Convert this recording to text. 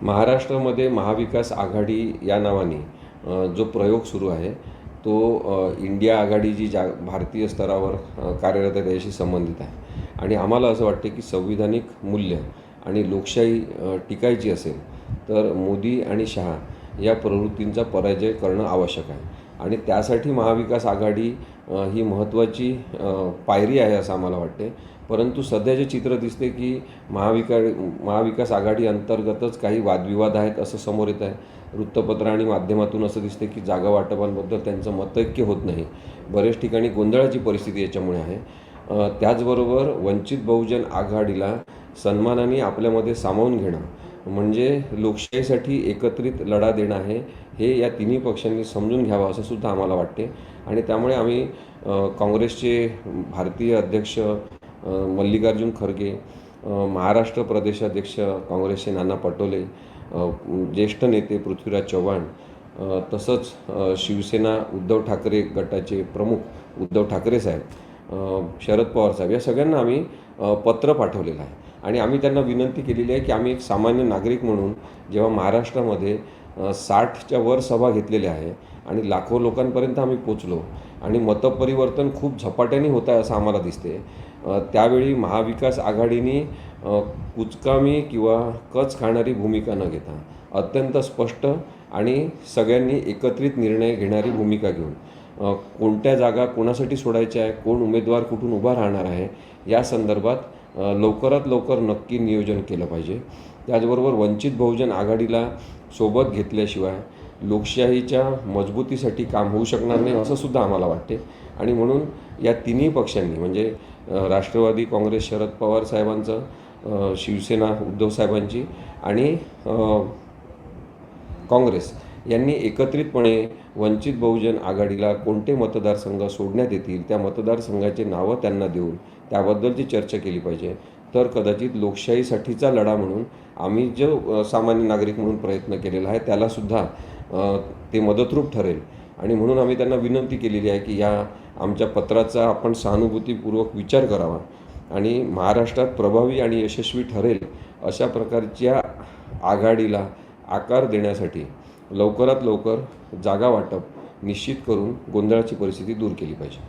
महाराष्ट्रामध्ये महाविकास आघाडी या नावाने जो प्रयोग सुरू आहे तो इंडिया आघाडी जी भारतीय स्तरावर कार्यरत आहे त्याशी संबंधित आहे आणि आम्हाला असं वाटते की संविधानिक मूल्य आणि लोकशाही टिकायची असेल तर मोदी आणि शहा या प्रवृत्तींचा पराजय करणं आवश्यक आहे आणि त्यासाठी महाविकास आघाडी ही महत्त्वाची पायरी आहे असं आम्हाला वाटते. परंतु सध्याचे चित्र दिसते की महाविकास आघाडी अंतर्गतच काही वादविवाद आहेत असं समोर येत आहे. वृत्तपत्र आणि माध्यमातून असं दिसते की जागा वाटपांबद्दल त्यांचं मतैक्य होत नाही. बरेच ठिकाणी गोंधळाची परिस्थिती याच्यामुळे आहे. त्याचबरोबर वंचित बहुजन आघाडीला सन्मानाने आपल्यामध्ये सामावून घेणं म्हणजे लोकशाहीसाठी एकत्रित लढा देणं आहे हे या तिन्ही पक्षांनी समजून घ्यावं असं सुद्धा आम्हाला वाटते. आणि त्यामुळे आम्ही काँग्रेसचे भारतीय अध्यक्ष मल्लिकार्जुन खरगे, महाराष्ट्र प्रदेशाध्यक्ष काँग्रेसचे नाना पटोले, ज्येष्ठ नेते पृथ्वीराज चव्हाण, तसंच शिवसेना उद्धव ठाकरे गटाचे प्रमुख उद्धव ठाकरे साहेब, शरद पवार साहेब या सगळ्यांना आम्ही पत्र पाठवलेलं आहे आणि आम्ही त्यांना विनंती केलेली आहे की आम्ही एक सामान्य नागरिक म्हणून जेव्हा महाराष्ट्रामध्ये 60च्या वर सभा घेतलेल्या आहे आणि लाखो लोकांपर्यंत आम्ही पोचलो आणि मतपरिवर्तन खूप झपाट्याने होत आहे असं आम्हाला दिसते, त्यावेळी महाविकास आघाडीने कुचकामी किंवा कच खाणारी भूमिका न घेता अत्यंत स्पष्ट आणि सगळ्यांनी एकत्रित निर्णय घेणारी भूमिका घेऊन कोणत्या जागा कोणासाठी सोडायच्या आहे, कोण उमेदवार कुठून उभा राहणार आहे या संदर्भात लवकरात लवकर नक्की नियोजन केलं पाहिजे. त्याचबरोबर वंचित बहुजन आघाडीला सोबत घेतल्याशिवाय लोकशाहीच्या मजबूतीसाठी काम होऊ शकणार नाही असं सुद्धा आम्हाला वाटते. आणि म्हणून या तिन्ही पक्षांनी म्हणजे राष्ट्रवादी काँग्रेस शरद पवार साहेबांचं, शिवसेना उद्धव साहेबांची आणि काँग्रेस यांनी एकत्रितपणे वंचित बहुजन आघाडीला कोणते मतदारसंघ सोडण्यात येतील त्या मतदारसंघाचे नावं त्यांना देऊन त्याबद्दलची चर्चा केली पाहिजे. तर कदाचित लोकशाहीसाठीचा लढा म्हणून आम्ही जो सामान्य नागरिक म्हणून प्रयत्न केलेला आहे त्यालासुद्धा ते मदतरूप ठरेल. आणि म्हणून आम्ही त्यांना विनंती केलेली आहे की या आमच्या पत्राचा आपण सहानुभूतीपूर्वक विचार करावा आणि महाराष्ट्रात प्रभावी आणि यशस्वी ठरेल अशा प्रकारच्या आघाडीला आकार देण्यासाठी लवकरात लवकर जागा वाटप निश्चित करून गोंधळाची परिस्थिती दूर केली पाहिजे.